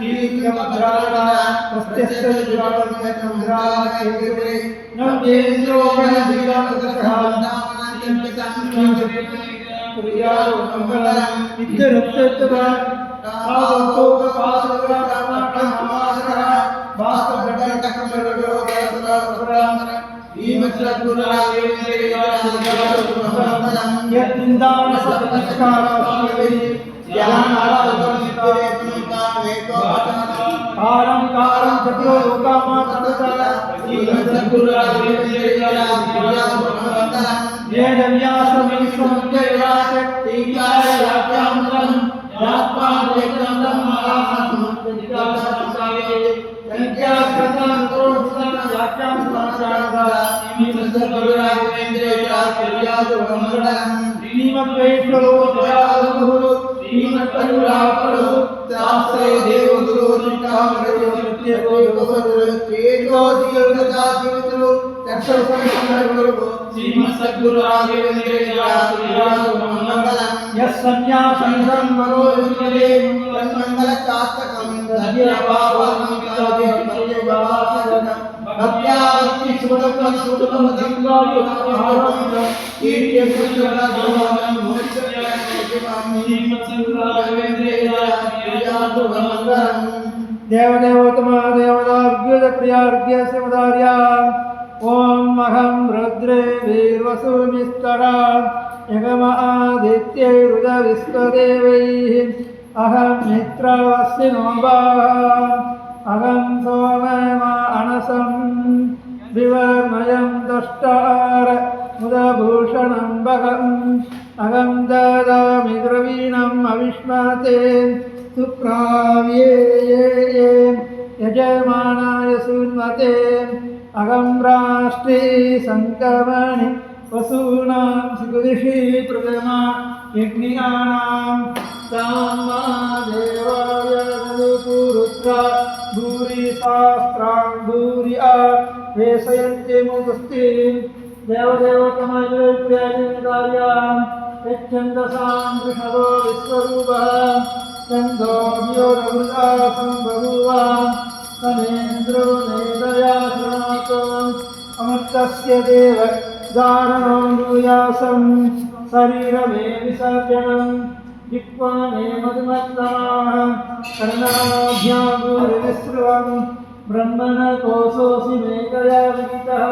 ीर्घमुद्राणा प्रत्यस्तमुद्राणकेतुरे नव्येन्द्रोगणदिगमगसहानां विद्युरुक्तत्वा कारं कारं चक्रो लोकामात्मतः वेदव्यासमेश्वरदेवाच टीकायात्यामृतं यात्वादेकं महासमुद्रदिगासंसारे संख्याकृतं कोटं यात्यां समाचारः श्रीमद्वेश्वरो दयालुः श्रीमद्परुरापरो शास्त्रे देवगुरो निष्ठामगो तेजोदियोगदासिवतु चक्षुसंसंगुरो श्रीमत्सद्गुरु राघवेन्द्रयामङ्गलम् यस्सन्न्यासं संवरो युज्यते तन्मङ्गलचास्तकं दध्यभावमङ्गलादेवदेवासरम् भक्त्यावत्ति सुदकं सुदकं दिव्यायुक्तहारं कीर्त्यसुष्ठुरदोहं मोक्षप्रियं देवदेवोत्तमा देवदाभ्युदप्रियार्घ्यसिमदार्याम् ओम अहं रुद्रे वीर्वसुमिस्तरा यगमादित्यै रुद्रविश्वदेवैः अहं मित्रवस्तिनोभाः अहं सोममा अनसं विवर्मयं दष्टार मुदभूषणं भगम् अहं ददामि द्रवीणम् अविष्मते सुप्राव्ये यजमानाय सुन्वते अहं राष्ट्रे संकमणि वसूनां सुगुदिषि प्रथमा यज्ञानां सामा देवाय पुरुत्रा भूरि शास्त्रां भूरि वेशयन्ति मुदस्ति देवदेवतमयप्रियां यच्छन्दसां वृषभो विश्वरूपः छन्दोऽव्योरवृतासं बभूवा तमेन्द्रो नेदया सनातनम् अमर्तस्य देव धारणो भूयासं शरीरमे विसर्जनं जिह्वा मे मधुमत्तमाः कर्णाभ्यां भूरिविस्रुवं ब्रह्मण कोशोऽसि मे दया विदितः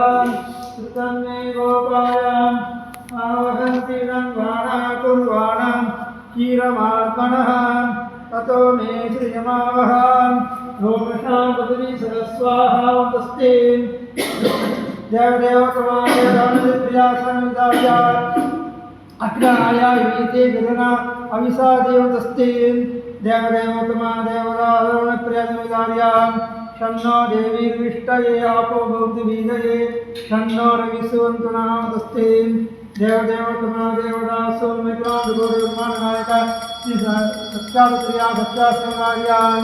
श्रुतं मे गोपायाम् आवहन्ति रङ्गाणा कुर्वाणां क्षीरमार्पणः ततो मे श्रियमावहाम् लोकशापति सरस्वाहा तस्ते देवदेवतमादेवप्रियासंदाया अग्राया वीते गगना अविसा देवतस्ते देवदेवतमादेवदारणप्रियसंदार्यां शन्नो देवीर्विष्टये आपो भवतु बीजये शन्नो रविसुवन्तु नामतस्ते देवदेवतमादेवदासो मित्रादुगोदेवमाननायक सत्याप्रिया सत्यासंदार्यां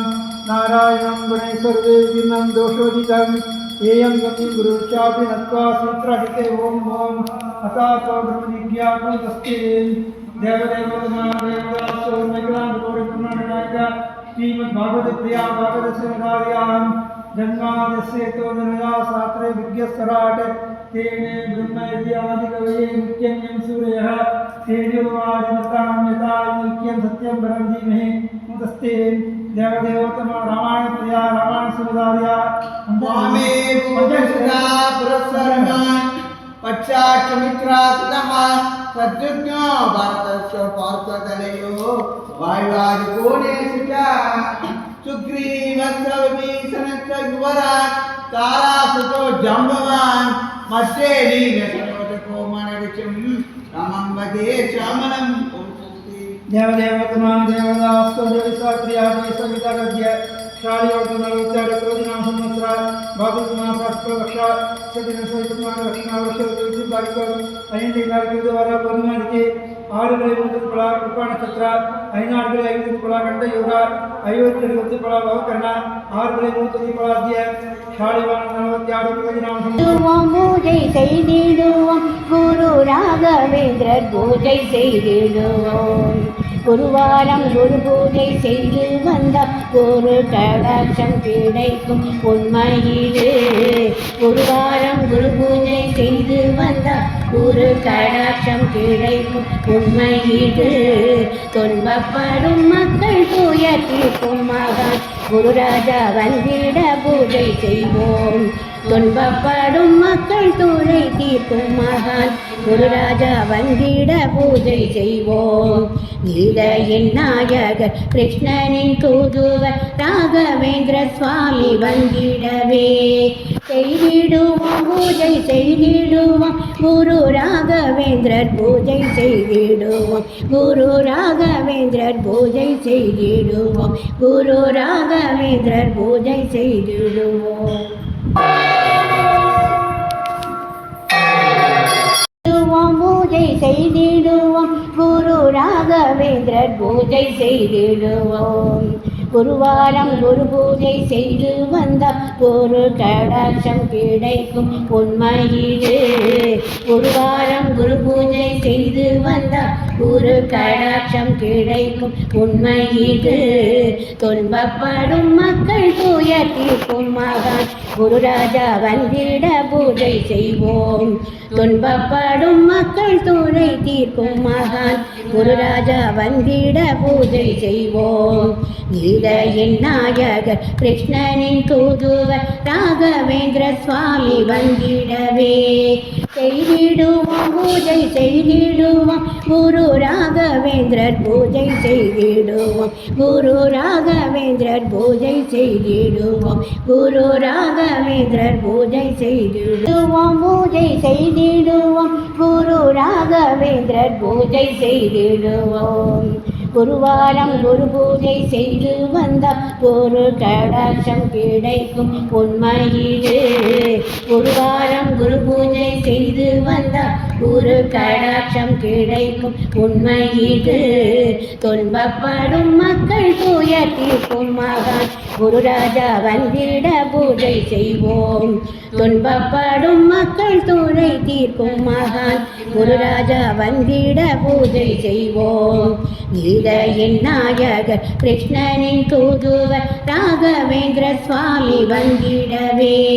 नारायणं गुणैः सर्वैर्विघ्नं दोषोदितं येयं गतिं गुरुश्चापि नत्वा सूत्रहिते ओम ओम अतातो ब्रह्मनिज्ञातस्ते देवदेवतमादेवदासो मित्रादुगोदेवमाननायक श्रीमद्भागवतप्रिया भागवतसंधार्यां जन्मादस्येतो जनया शास्त्रे विज्ञस्वराट् तेने ब्रह्मयज्ञादिकवये नित्यं सूर्यः तेजोवादिमतां यथा नित्यं सत्यं परं धीमहि मुदस्ते देवदेवतमा रामायणप्रिया रामायणसुधार्या स्वामी पूजनसुधा पुरस्सरणान् पश्चाच्चमित्रा सुतः सद्युज्ञो भारतस्य पार्थतनयो वायुवादिकोणेषु च सुग्रीवस्य विभीषणस्य युवराट् तारासुतो जम्बवान् मध्ये लीनसनोजकोमणरुचिं रमं वदे श्यामलं देवदेवतमा देवदास्तो देवसाप्रिया सवितारज्ञ शालियोगनलोत्यारक्रोधिनां संवत्सरा भागवतमासप्रवक्षा सदिनसहितमानरक्षणावर्षोत्तरतारीखु ஐந்திகாரிக்கு பொதுமணிக்கு 6 பலா கிருப்பா நட்சத்திர 5 பலா கண்ட யோகா 57 பலா பவகர்ண 6 பலாத்திய ஷாலிவான 46 பூஜை செய்திடுவோம் குரு ராகவேந்திரர் பூஜை செய்திடுவோம் குருவாரம் குரு பூஜை செய்து வந்த குரு கடாட்சம் கிடைக்கும் உண்மையிலே. குருவாரம் குரு பூஜை செய்து வந்த குரு கடாட்சம் கிடைக்கும் உண்மையிலே. துன்பப்படும் மக்கள் துயர் தீர்க்கும் மகான் குருராஜா வந்திட பூஜை செய்வோம். துன்பப்படும் மக்கள் துறை தீர்க்கும் மகான் குருராஜா வந்திட பூஜை செய்வோம். கீதையின் நாயகர் கிருஷ்ணனின் தூதுவர் ராகவேந்திர சுவாமி வந்திடவே செய்திடுவோம் பூஜை செய்திடுவோம். குரு ராகவேந்திரர் பூஜை செய்திடுவோம். குரு ராகவேந்திரர் பூஜை செய்திடுவோம். குரு ராகவேந்திரர் பூஜை செய்திடுவோம். பூஜை செய்திடுவோம். குரு ராகவேந்திரர் பூஜை செய்திடுவோம். குருவாரம் குரு பூஜை செய்து வந்த குரு கடாட்சம் கிடைக்கும் உண்மையிலே. குருவாரம் குரு பூஜை செய்து வந்த குரு கடாட்சம் கிடைக்கும் உண்மையிலே. துன்பப்படும் மக்கள் துயர் தீர்க்கும் மகான் குருராஜா வந்திட பூஜை செய்வோம். துன்பப்படும் மக்கள் துறை தீர்க்கும் மகான் குருராஜா வந்திட பூஜை செய்வோம். கீதையின் நாயகர் கிருஷ்ணனின் தூதுவர் ராகவேந்திர சுவாமி வந்திடவே செய்திடுவோம் பூஜை செய்திடுவோம். குரு ராகவேந்திரர் பூஜை செய்திடுவோம். குரு ராகவேந்திரர் பூஜை செய்திடுவோம். குரு ராகவேந்திரர் பூஜை செய்திடுவோம். பூஜை செய்திடுவோம். குரு ராகவேந்திரர் பூஜை செய்திடுவோம். குருவாரம் குரு பூஜை செய்து வந்த குரு கடாட்சம் கிடைக்கும் உண்மையிலே. குருவாரம் குரு பூஜை செய்து வந்த குரு கடாட்சம் கிடைக்கும் உண்மையிலே. துன்பப்படும் மக்கள் துயர் தீர்க்கும் மகான் குருராஜா வந்திட பூஜை செய்வோம். துன்பப்படும் மக்கள் துறை தீர்க்கும் மகான் குருராஜா வந்திட பூஜை செய்வோம். கீதையின் நாயகர் கிருஷ்ணனின் தூதுவர் ராகவேந்திர சுவாமி வந்திடவே